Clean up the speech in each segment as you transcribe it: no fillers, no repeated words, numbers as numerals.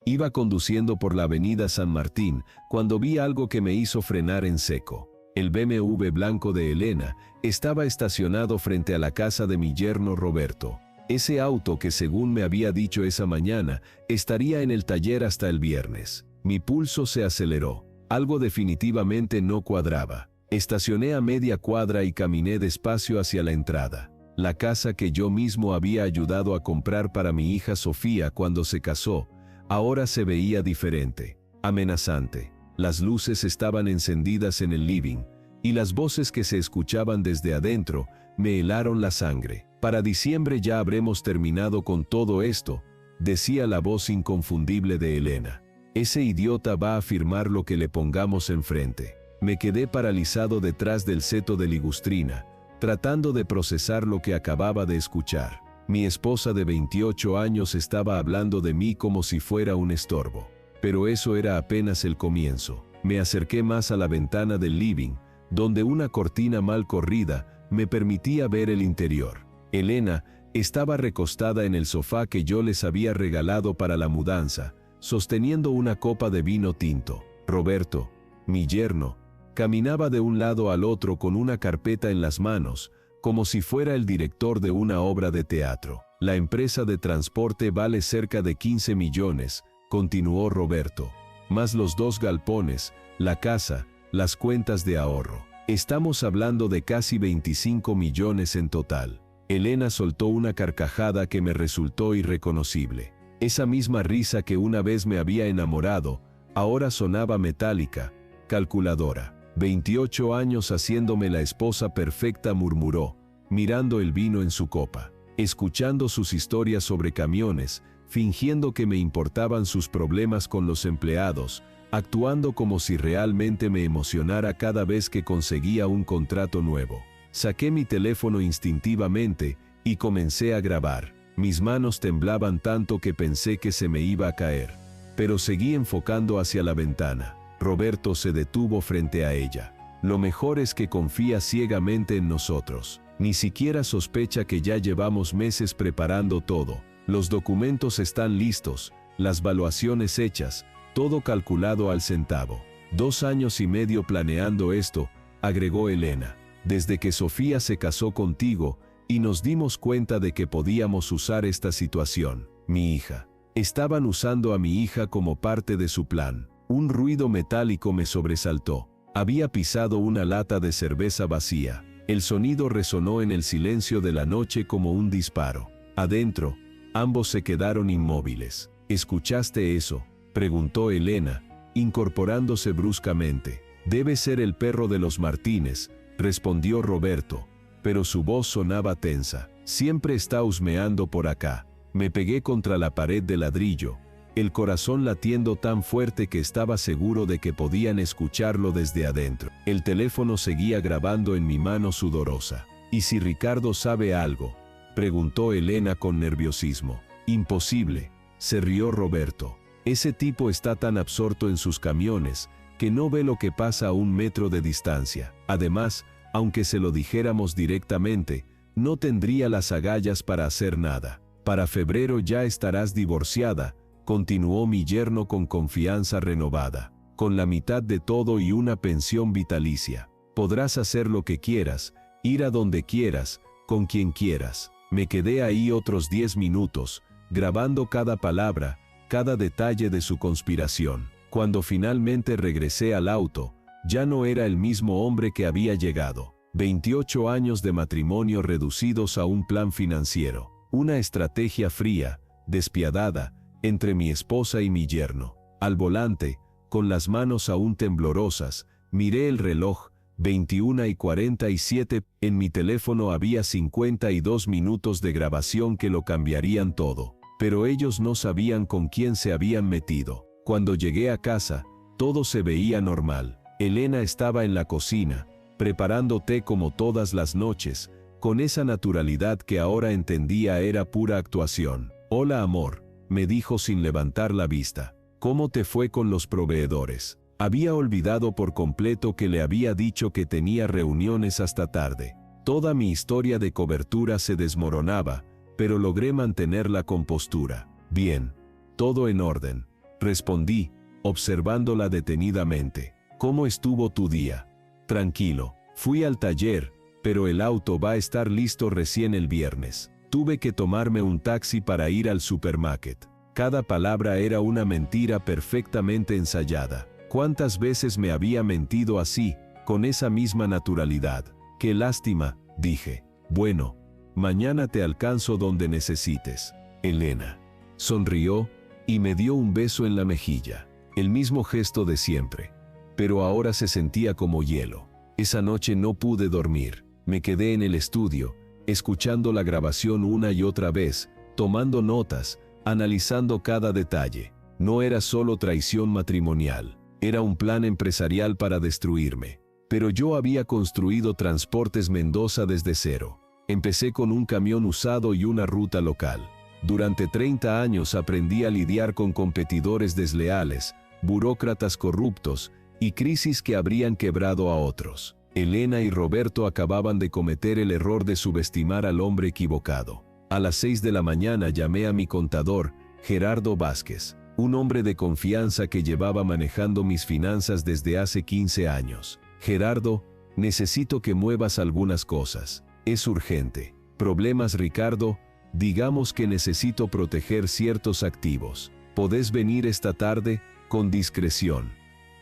Iba conduciendo por la avenida San Martín cuando vi algo que me hizo frenar en seco. El BMW blanco de Elena estaba estacionado frente a la casa de mi yerno Roberto. Ese auto que, según me había dicho esa mañana, estaría en el taller hasta el viernes. Mi pulso se aceleró. Algo definitivamente no cuadraba. Estacioné a media cuadra y caminé despacio hacia la entrada. La casa que yo mismo había ayudado a comprar para mi hija Sofía cuando se casó, ahora se veía diferente, amenazante. Las luces estaban encendidas en el living, y las voces que se escuchaban desde adentro me helaron la sangre. «Para diciembre ya habremos terminado con todo esto», decía la voz inconfundible de Elena. «Ese idiota va a firmar lo que le pongamos enfrente». Me quedé paralizado detrás del seto de ligustrina, tratando de procesar lo que acababa de escuchar. Mi esposa de 28 años estaba hablando de mí como si fuera un estorbo. Pero eso era apenas el comienzo. Me acerqué más a la ventana del living, donde una cortina mal corrida me permitía ver el interior. Elena estaba recostada en el sofá que yo les había regalado para la mudanza, sosteniendo una copa de vino tinto. Roberto, mi yerno, caminaba de un lado al otro con una carpeta en las manos, como si fuera el director de una obra de teatro. «La empresa de transporte vale cerca de 15 millones», continuó Roberto, «más los 2 galpones, la casa, las cuentas de ahorro. Estamos hablando de casi 25 millones en total». Elena soltó una carcajada que me resultó irreconocible. Esa misma risa que una vez me había enamorado, ahora sonaba metálica, calculadora. 28 años haciéndome la esposa perfecta, murmuró, mirando el vino en su copa, escuchando sus historias sobre camiones, fingiendo que me importaban sus problemas con los empleados, actuando como si realmente me emocionara cada vez que conseguía un contrato nuevo. Saqué mi teléfono instintivamente y comencé a grabar. Mis manos temblaban tanto que pensé que se me iba a caer, pero seguí enfocando hacia la ventana. Roberto se detuvo frente a ella. «Lo mejor es que confía ciegamente en nosotros. Ni siquiera sospecha que ya llevamos meses preparando todo. Los documentos están listos, las valuaciones hechas, todo calculado al centavo. 2 años y medio planeando esto», agregó Elena. «Desde que Sofía se casó contigo y nos dimos cuenta de que podíamos usar esta situación. Mi hija. Estaban usando a mi hija como parte de su plan». Un ruido metálico me sobresaltó. Había pisado una lata de cerveza vacía. El sonido resonó en el silencio de la noche como un disparo. Adentro, ambos se quedaron inmóviles. «¿Escuchaste eso?», preguntó Elena, incorporándose bruscamente. «Debe ser el perro de los Martínez», respondió Roberto, pero su voz sonaba tensa. «Siempre está husmeando por acá». Me pegué contra la pared de ladrillo, el corazón latiendo tan fuerte que estaba seguro de que podían escucharlo desde adentro. El teléfono seguía grabando en mi mano sudorosa. «¿Y si Ricardo sabe algo?», preguntó Elena con nerviosismo. «Imposible», se rió Roberto. «Ese tipo está tan absorto en sus camiones que no ve lo que pasa a 1 metro de distancia. Además, aunque se lo dijéramos directamente, no tendría las agallas para hacer nada. Para febrero ya estarás divorciada», continuó mi yerno con confianza renovada, «con la mitad de todo y una pensión vitalicia. Podrás hacer lo que quieras, ir a donde quieras, con quien quieras». Me quedé ahí otros 10 minutos, grabando cada palabra, cada detalle de su conspiración. Cuando finalmente regresé al auto, ya no era el mismo hombre que había llegado. 28 años de matrimonio reducidos a un plan financiero, una estrategia fría, despiadada, entre mi esposa y mi yerno. Al volante, con las manos aún temblorosas, miré el reloj, 21:47, en mi teléfono había 52 minutos de grabación que lo cambiarían todo. Pero ellos no sabían con quién se habían metido. Cuando llegué a casa, todo se veía normal. Elena estaba en la cocina, preparando té como todas las noches, con esa naturalidad que ahora entendía era pura actuación. «Hola, amor», me dijo sin levantar la vista. «¿Cómo te fue con los proveedores?». Había olvidado por completo que le había dicho que tenía reuniones hasta tarde. Toda mi historia de cobertura se desmoronaba, pero logré mantener la compostura. «Bien, todo en orden», respondí, observándola detenidamente. ¿Cómo estuvo tu día? Tranquilo. Fui al taller, pero el auto va a estar listo recién el viernes. Tuve que tomarme un taxi para ir al supermarket. Cada palabra era una mentira perfectamente ensayada. ¿Cuántas veces me había mentido así, con esa misma naturalidad? Qué lástima, dije. Bueno, mañana te alcanzo donde necesites. Elena sonrió y me dio un beso en la mejilla. El mismo gesto de siempre. Pero ahora se sentía como hielo. Esa noche no pude dormir. Me quedé en el estudio, escuchando la grabación una y otra vez, tomando notas, analizando cada detalle. No era solo traición matrimonial, era un plan empresarial para destruirme. Pero yo había construido Transportes Mendoza desde cero. Empecé con un camión usado y una ruta local. Durante 30 años aprendí a lidiar con competidores desleales, burócratas corruptos y crisis que habrían quebrado a otros. Elena y Roberto acababan de cometer el error de subestimar al hombre equivocado. A las 6 de la mañana llamé a mi contador, Gerardo Vázquez, un hombre de confianza que llevaba manejando mis finanzas desde hace 15 años. Gerardo, necesito que muevas algunas cosas. Es urgente. ¿Problemas, Ricardo? Digamos que necesito proteger ciertos activos. ¿Podés venir esta tarde? Con discreción.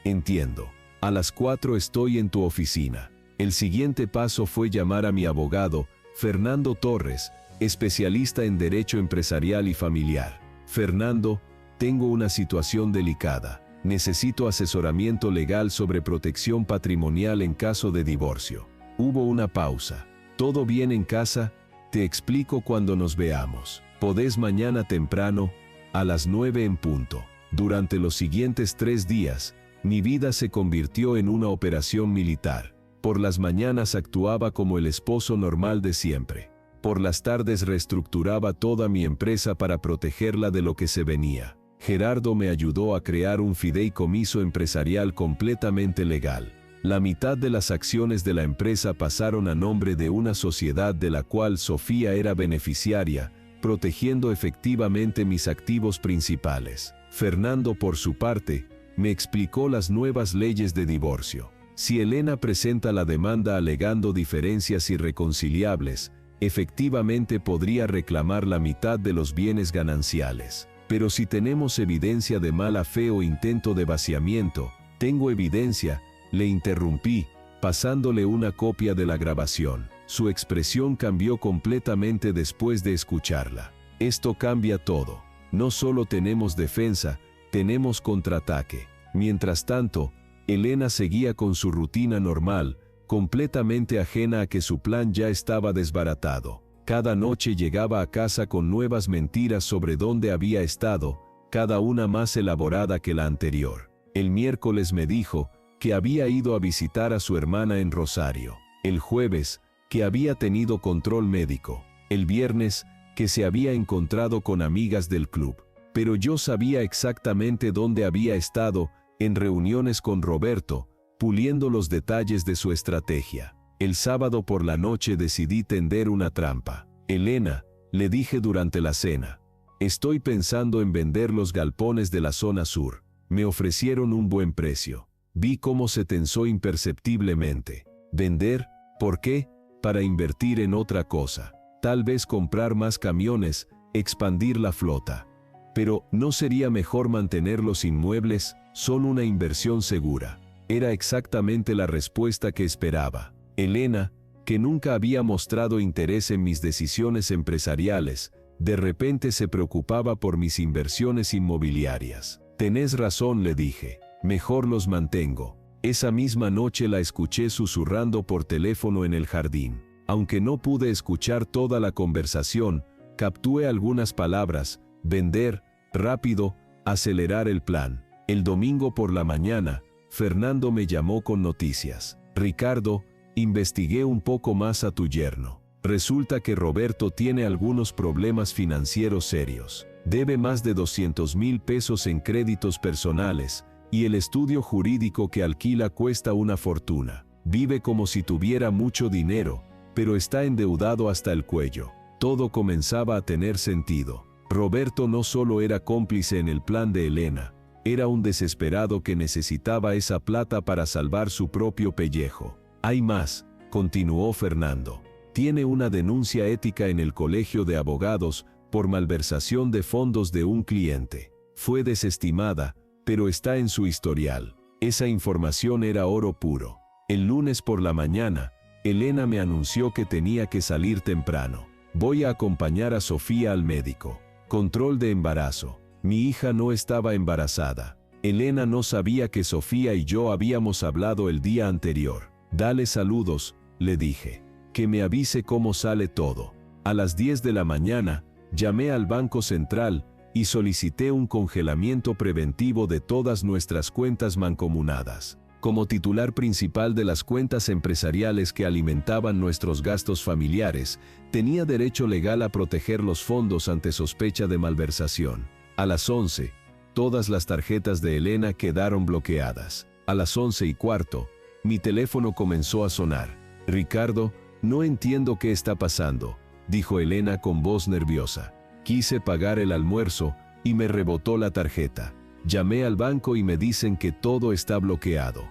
Entiendo. A las 4 estoy en tu oficina. El siguiente paso fue llamar a mi abogado, Fernando Torres, especialista en derecho empresarial y familiar. Fernando, tengo una situación delicada. Necesito asesoramiento legal sobre protección patrimonial en caso de divorcio. Hubo una pausa. ¿Todo bien en casa? Te explico cuando nos veamos. ¿Podés mañana temprano? A las 9 en punto. Durante los siguientes 3 días, mi vida se convirtió en una operación militar. Por las mañanas actuaba como el esposo normal de siempre. Por las tardes reestructuraba toda mi empresa para protegerla de lo que se venía. Gerardo me ayudó a crear un fideicomiso empresarial completamente legal. La mitad de las acciones de la empresa pasaron a nombre de una sociedad de la cual Sofía era beneficiaria, protegiendo efectivamente mis activos principales. Fernando, por su parte, me explicó las nuevas leyes de divorcio. Si Elena presenta la demanda alegando diferencias irreconciliables, efectivamente podría reclamar la mitad de los bienes gananciales. Pero si tenemos evidencia de mala fe o intento de vaciamiento, tengo evidencia, le interrumpí, pasándole una copia de la grabación. Su expresión cambió completamente después de escucharla. Esto cambia todo. No solo tenemos defensa, tenemos contraataque. Mientras tanto, Elena seguía con su rutina normal, completamente ajena a que su plan ya estaba desbaratado. Cada noche llegaba a casa con nuevas mentiras sobre dónde había estado, cada una más elaborada que la anterior. El miércoles me dijo que había ido a visitar a su hermana en Rosario. El jueves, que había tenido control médico. El viernes, que se había encontrado con amigas del club. Pero yo sabía exactamente dónde había estado, en reuniones con Roberto, puliendo los detalles de su estrategia. El sábado por la noche decidí tender una trampa. Elena, le dije durante la cena, estoy pensando en vender los galpones de la zona sur. Me ofrecieron un buen precio. Vi cómo se tensó imperceptiblemente. ¿Vender? ¿Por qué? Para invertir en otra cosa. Tal vez comprar más camiones, expandir la flota. Pero, ¿no sería mejor mantener los inmuebles? Son una inversión segura. Era exactamente la respuesta que esperaba. Elena, que nunca había mostrado interés en mis decisiones empresariales, de repente se preocupaba por mis inversiones inmobiliarias. Tenés razón, le dije. Mejor los mantengo. Esa misma noche la escuché susurrando por teléfono en el jardín. Aunque no pude escuchar toda la conversación, captué algunas palabras: vender, rápido, acelerar el plan. El domingo por la mañana, Fernando me llamó con noticias. Ricardo, investigué un poco más a tu yerno. Resulta que Roberto tiene algunos problemas financieros serios. Debe más de 200,000 pesos en créditos personales, y el estudio jurídico que alquila cuesta una fortuna. Vive como si tuviera mucho dinero, pero está endeudado hasta el cuello. Todo comenzaba a tener sentido. Roberto no solo era cómplice en el plan de Elena, Era un desesperado que necesitaba esa plata para salvar su propio pellejo. Hay más, continuó Fernando. Tiene una denuncia ética en el colegio de abogados por malversación de fondos de un cliente. Fue desestimada, pero está en su historial. Esa información era oro puro. El lunes por la mañana, Elena me anunció que tenía que salir temprano. Voy a acompañar a Sofía al médico. Control de embarazo. Mi hija no estaba embarazada. Elena no sabía que Sofía y yo habíamos hablado el día anterior. Dale saludos, le dije. Que me avise cómo sale todo. A las 10 de la mañana, llamé al Banco Central y solicité un congelamiento preventivo de todas nuestras cuentas mancomunadas. Como titular principal de las cuentas empresariales que alimentaban nuestros gastos familiares, tenía derecho legal a proteger los fondos ante sospecha de malversación. A las 11, todas las tarjetas de Elena quedaron bloqueadas. A las 11:15, mi teléfono comenzó a sonar. Ricardo, no entiendo qué está pasando, dijo Elena con voz nerviosa. Quise pagar el almuerzo y me rebotó la tarjeta. Llamé al banco y me dicen que todo está bloqueado.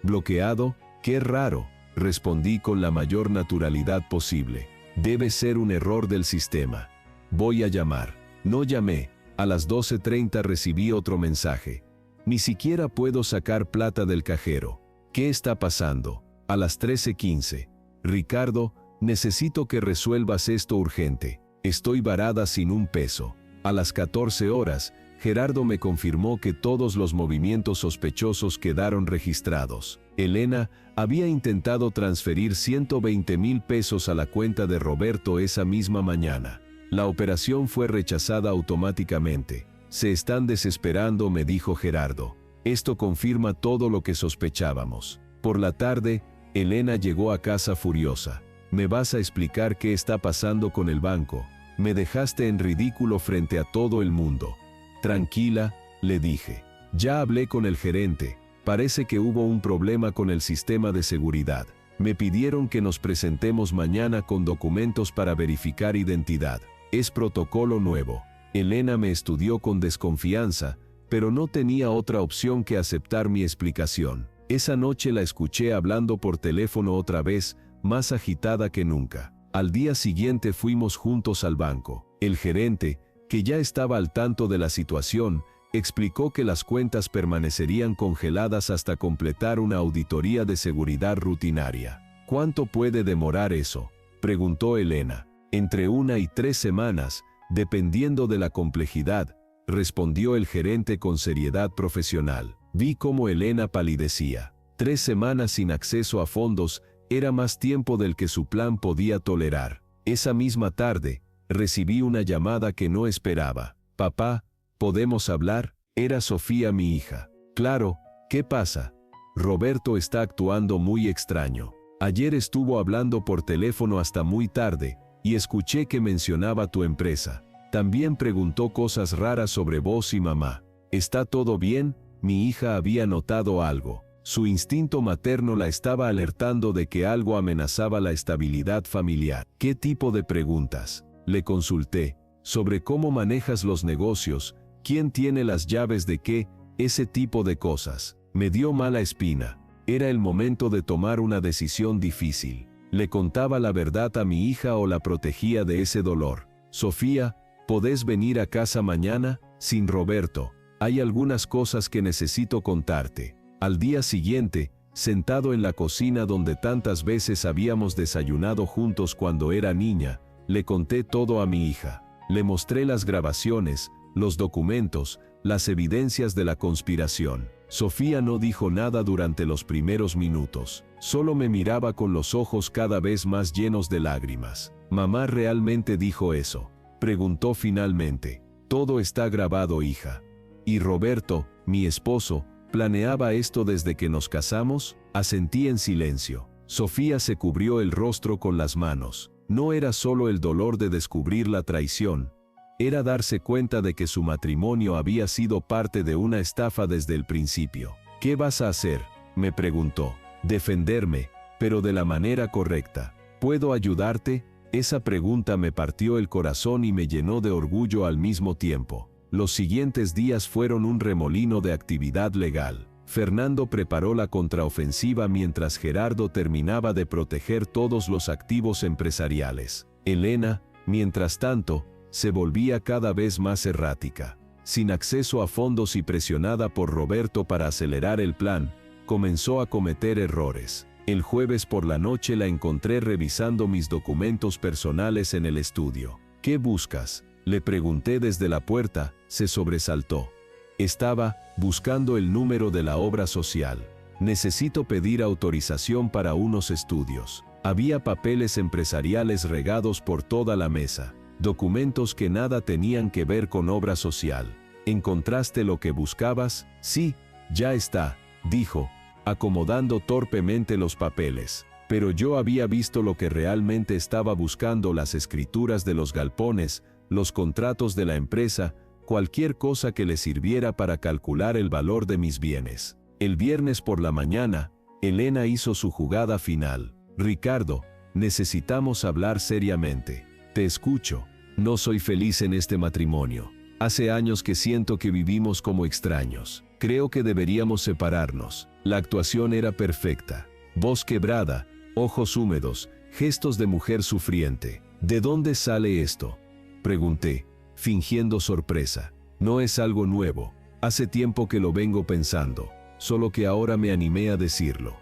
¿Bloqueado? ¡Qué raro!, respondí con la mayor naturalidad posible. Debe ser un error del sistema. Voy a llamar. No llamé. A las 12:30 recibí otro mensaje. Ni siquiera puedo sacar plata del cajero. ¿Qué está pasando? A las 13:15. Ricardo, necesito que resuelvas esto urgente. Estoy varada sin un peso. A las 14 horas, Gerardo me confirmó que todos los movimientos sospechosos quedaron registrados. Elena había intentado transferir 120,000 pesos a la cuenta de Roberto esa misma mañana. La operación fue rechazada automáticamente. Se están desesperando, me dijo Gerardo. Esto confirma todo lo que sospechábamos. Por la tarde, Elena llegó a casa furiosa. ¿Me vas a explicar qué está pasando con el banco? Me dejaste en ridículo frente a todo el mundo. Tranquila, le dije. Ya hablé con el gerente. Parece que hubo un problema con el sistema de seguridad. Me pidieron que nos presentemos mañana con documentos para verificar identidad. Es protocolo nuevo. Elena me estudió con desconfianza, pero no tenía otra opción que aceptar mi explicación. Esa noche la escuché hablando por teléfono otra vez, más agitada que nunca. Al día siguiente fuimos juntos al banco. El gerente, que ya estaba al tanto de la situación, explicó que las cuentas permanecerían congeladas hasta completar una auditoría de seguridad rutinaria. ¿Cuánto puede demorar eso?, preguntó Elena. Entre 1 y 3 semanas, dependiendo de la complejidad, respondió el gerente con seriedad profesional. Vi cómo Elena palidecía. 3 semanas sin acceso a fondos era más tiempo del que su plan podía tolerar. Esa misma tarde, recibí una llamada que no esperaba. «Papá, ¿podemos hablar?». Era Sofía, mi hija. «Claro, ¿qué pasa?». «Roberto está actuando muy extraño. Ayer estuvo hablando por teléfono hasta muy tarde, y escuché que mencionaba tu empresa. También preguntó cosas raras sobre vos y mamá. ¿Está todo bien?». Mi hija había notado algo. Su instinto materno la estaba alertando de que algo amenazaba la estabilidad familiar. «¿Qué tipo de preguntas?», le consulté. «Sobre cómo manejas los negocios, quién tiene las llaves de qué, ese tipo de cosas». Me dio mala espina. Era el momento de tomar una decisión difícil. ¿Le contaba la verdad a mi hija o la protegía de ese dolor? «Sofía, ¿podés venir a casa mañana?». «Sin Roberto. Hay algunas cosas que necesito contarte». Al día siguiente, sentado en la cocina donde tantas veces habíamos desayunado juntos cuando era niña, le conté todo a mi hija. Le mostré las grabaciones, los documentos, las evidencias de la conspiración. Sofía no dijo nada durante los primeros minutos. Solo me miraba con los ojos cada vez más llenos de lágrimas. «¿Mamá realmente dijo eso?», preguntó finalmente. «Todo está grabado, hija». «¿Y Roberto, mi esposo, planeaba esto desde que nos casamos?». Asentí en silencio. Sofía se cubrió el rostro con las manos. No era solo el dolor de descubrir la traición. Era darse cuenta de que su matrimonio había sido parte de una estafa desde el principio. «¿Qué vas a hacer?», me preguntó. «Defenderme, pero de la manera correcta». «¿Puedo ayudarte?». Esa pregunta me partió el corazón y me llenó de orgullo al mismo tiempo. Los siguientes días fueron un remolino de actividad legal. Fernando preparó la contraofensiva mientras Gerardo terminaba de proteger todos los activos empresariales. Elena, mientras tanto, se volvía cada vez más errática. Sin acceso a fondos y presionada por Roberto para acelerar el plan, comenzó a cometer errores. El jueves por la noche la encontré revisando mis documentos personales en el estudio. ¿Qué buscas?, le pregunté desde la puerta. Se sobresaltó. Estaba buscando el número de la obra social. Necesito pedir autorización para unos estudios. Había papeles empresariales regados por toda la mesa, documentos que nada tenían que ver con obra social. ¿Encontraste lo que buscabas? Sí, ya está, dijo, acomodando torpemente los papeles. Pero yo había visto lo que realmente estaba buscando: las escrituras de los galpones, los contratos de la empresa, cualquier cosa que le sirviera para calcular el valor de mis bienes. El viernes por la mañana, Elena hizo su jugada final. Ricardo, necesitamos hablar seriamente. Te escucho. No soy feliz en este matrimonio. Hace años que siento que vivimos como extraños. Creo que deberíamos separarnos. La actuación era perfecta. Voz quebrada, ojos húmedos, gestos de mujer sufriente. ¿De dónde sale esto?, pregunté, fingiendo sorpresa. No es algo nuevo. Hace tiempo que lo vengo pensando, solo que ahora me animé a decirlo.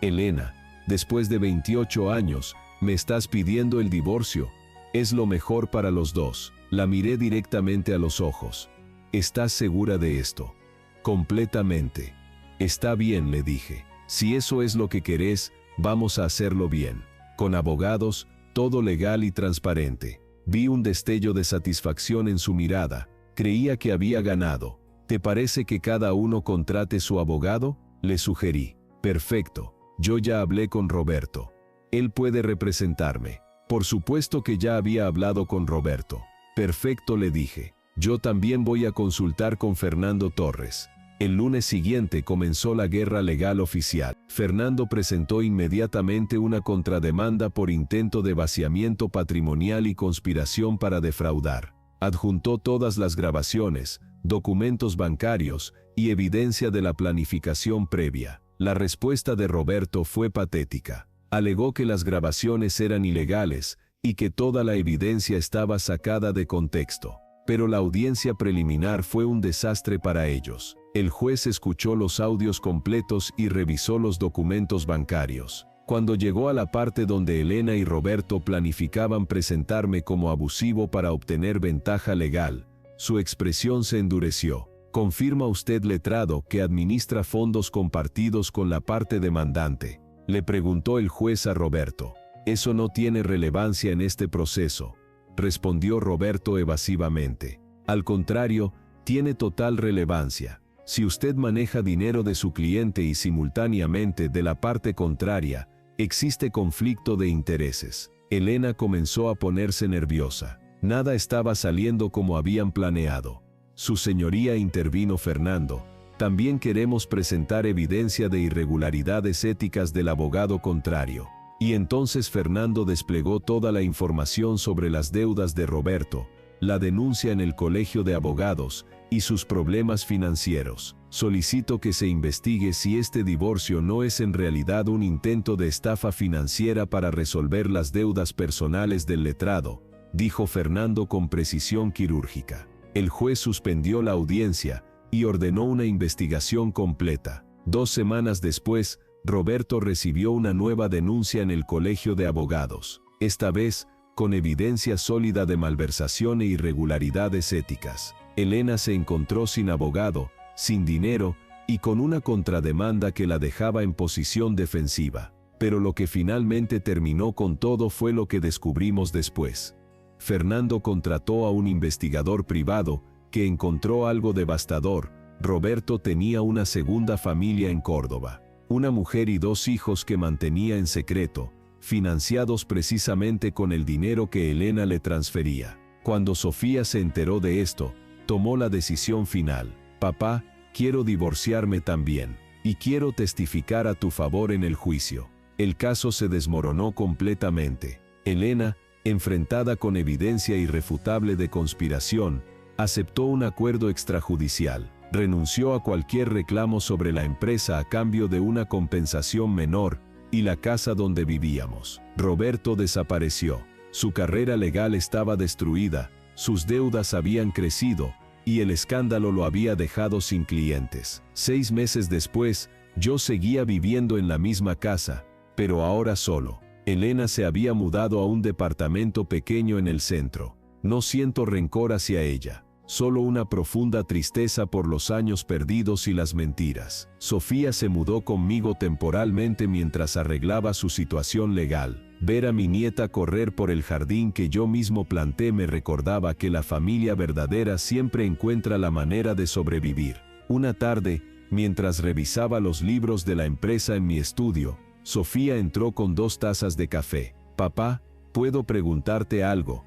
Elena, después de 28 años, ¿me estás pidiendo el divorcio? Es lo mejor para los dos. La miré directamente a los ojos. ¿Estás segura de esto? Completamente. Está bien, le dije. Si eso es lo que querés, vamos a hacerlo bien. Con abogados, todo legal y transparente. Vi un destello de satisfacción en su mirada. Creía que había ganado. ¿Te parece que cada uno contrate su abogado?, le sugerí. Perfecto. Yo ya hablé con Roberto. Él puede representarme. Por supuesto que ya había hablado con Roberto. Perfecto, le dije. Yo también voy a consultar con Fernando Torres. El lunes siguiente comenzó la guerra legal oficial. Fernando presentó inmediatamente una contrademanda por intento de vaciamiento patrimonial y conspiración para defraudar. Adjuntó todas las grabaciones, documentos bancarios y evidencia de la planificación previa. La respuesta de Roberto fue patética. Alegó que las grabaciones eran ilegales y que toda la evidencia estaba sacada de contexto. Pero la audiencia preliminar fue un desastre para ellos. El juez escuchó los audios completos y revisó los documentos bancarios. Cuando llegó a la parte donde Elena y Roberto planificaban presentarme como abusivo para obtener ventaja legal, su expresión se endureció. ¿Confirma usted, letrado, que administra fondos compartidos con la parte demandante?, le preguntó el juez a Roberto. Eso no tiene relevancia en este proceso, respondió Roberto evasivamente. Al contrario, tiene total relevancia. Si usted maneja dinero de su cliente y simultáneamente de la parte contraria, existe conflicto de intereses. Elena comenzó a ponerse nerviosa. Nada estaba saliendo como habían planeado. Su señoría, intervino Fernando, también queremos presentar evidencia de irregularidades éticas del abogado contrario. Y entonces Fernando desplegó toda la información sobre las deudas de Roberto, la denuncia en el colegio de abogados y sus problemas financieros. Solicito que se investigue si este divorcio no es en realidad un intento de estafa financiera para resolver las deudas personales del letrado, dijo Fernando con precisión quirúrgica. El juez suspendió la audiencia y ordenó una investigación completa. 2 semanas después, Roberto recibió una nueva denuncia en el colegio de abogados. Esta vez, con evidencia sólida de malversación e irregularidades éticas. Elena se encontró sin abogado, sin dinero y con una contrademanda que la dejaba en posición defensiva. Pero lo que finalmente terminó con todo fue lo que descubrimos después. Fernando contrató a un investigador privado que encontró algo devastador. Roberto tenía una segunda familia en Córdoba, una mujer y 2 hijos que mantenía en secreto, financiados precisamente con el dinero que Elena le transfería. Cuando Sofía se enteró de esto, tomó la decisión final. Papá, quiero divorciarme también, y quiero testificar a tu favor en el juicio. El caso se desmoronó completamente. Elena, enfrentada con evidencia irrefutable de conspiración, Aceptó un acuerdo extrajudicial. Renunció a cualquier reclamo sobre la empresa a cambio de una compensación menor y la casa donde vivíamos. Roberto desapareció. Su carrera legal estaba destruida, sus deudas habían crecido y el escándalo lo había dejado sin clientes. 6 meses después, yo seguía viviendo en la misma casa, pero ahora solo. Elena se había mudado a un departamento pequeño en el centro. No siento rencor hacia ella. Solo una profunda tristeza por los años perdidos y las mentiras. Sofía se mudó conmigo temporalmente mientras arreglaba su situación legal. Ver a mi nieta correr por el jardín que yo mismo planté me recordaba que la familia verdadera siempre encuentra la manera de sobrevivir. Una tarde, mientras revisaba los libros de la empresa en mi estudio, Sofía entró con 2 tazas de café. «Papá, ¿puedo preguntarte algo?»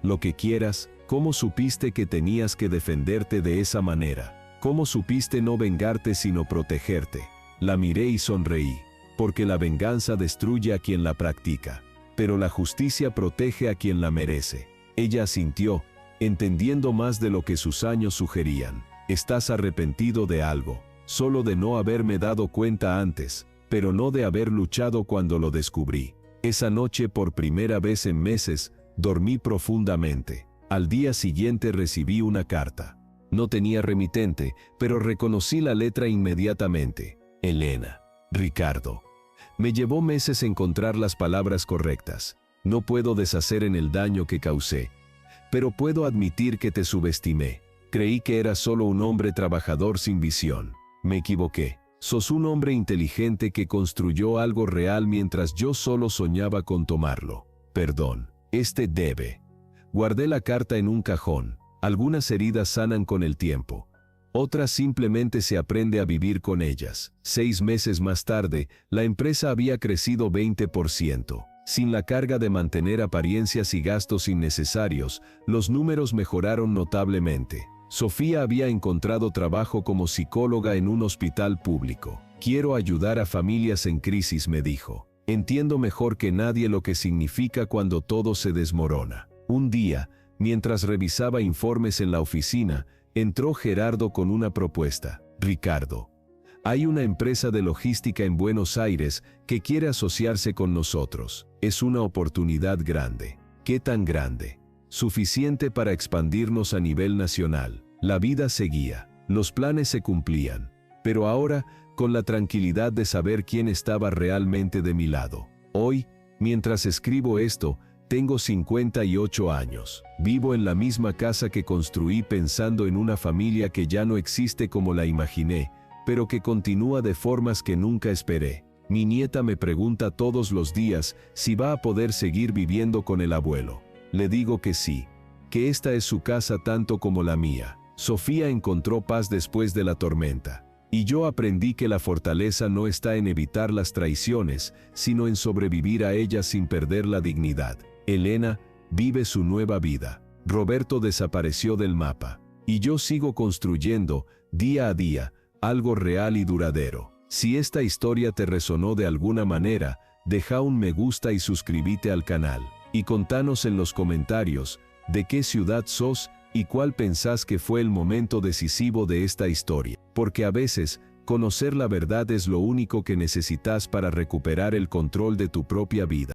«Lo que quieras». ¿Cómo supiste que tenías que defenderte de esa manera? ¿Cómo supiste no vengarte sino protegerte? La miré y sonreí, porque la venganza destruye a quien la practica, pero la justicia protege a quien la merece. Ella asintió, entendiendo más de lo que sus años sugerían. Estás arrepentido de algo, solo de no haberme dado cuenta antes, pero no de haber luchado cuando lo descubrí. Esa noche, por primera vez en meses, dormí profundamente. Al día siguiente recibí una carta. No tenía remitente, pero reconocí la letra inmediatamente. Elena. Ricardo. Me llevó meses encontrar las palabras correctas. No puedo deshacer en el daño que causé, pero puedo admitir que te subestimé. Creí que eras solo un hombre trabajador sin visión. Me equivoqué. Sos un hombre inteligente que construyó algo real mientras yo solo soñaba con tomarlo. Perdón. Debe. Guardé la carta en un cajón. Algunas heridas sanan con el tiempo. Otras simplemente se aprende a vivir con ellas. 6 meses más tarde, la empresa había crecido 20%. Sin la carga de mantener apariencias y gastos innecesarios, los números mejoraron notablemente. Sofía había encontrado trabajo como psicóloga en un hospital público. Quiero ayudar a familias en crisis, me dijo. Entiendo mejor que nadie lo que significa cuando todo se desmorona. Un día, mientras revisaba informes en la oficina, entró Gerardo con una propuesta. Ricardo, hay una empresa de logística en Buenos Aires que quiere asociarse con nosotros. Es una oportunidad grande. ¿Qué tan grande? Suficiente para expandirnos a nivel nacional. La vida seguía, los planes se cumplían, pero ahora, con la tranquilidad de saber quién estaba realmente de mi lado. Hoy, mientras escribo esto, tengo 58 años. Vivo en la misma casa que construí pensando en una familia que ya no existe como la imaginé, pero que continúa de formas que nunca esperé. Mi nieta me pregunta todos los días si va a poder seguir viviendo con el abuelo. Le digo que sí, que esta es su casa tanto como la mía. Sofía encontró paz después de la tormenta. Y yo aprendí que la fortaleza no está en evitar las traiciones, sino en sobrevivir a ellas sin perder la dignidad. Elena vive su nueva vida. Roberto desapareció del mapa. Y yo sigo construyendo, día a día, algo real y duradero. Si esta historia te resonó de alguna manera, deja un me gusta y suscríbete al canal. Y contanos en los comentarios, de qué ciudad sos y cuál pensás que fue el momento decisivo de esta historia. Porque a veces, conocer la verdad es lo único que necesitas para recuperar el control de tu propia vida.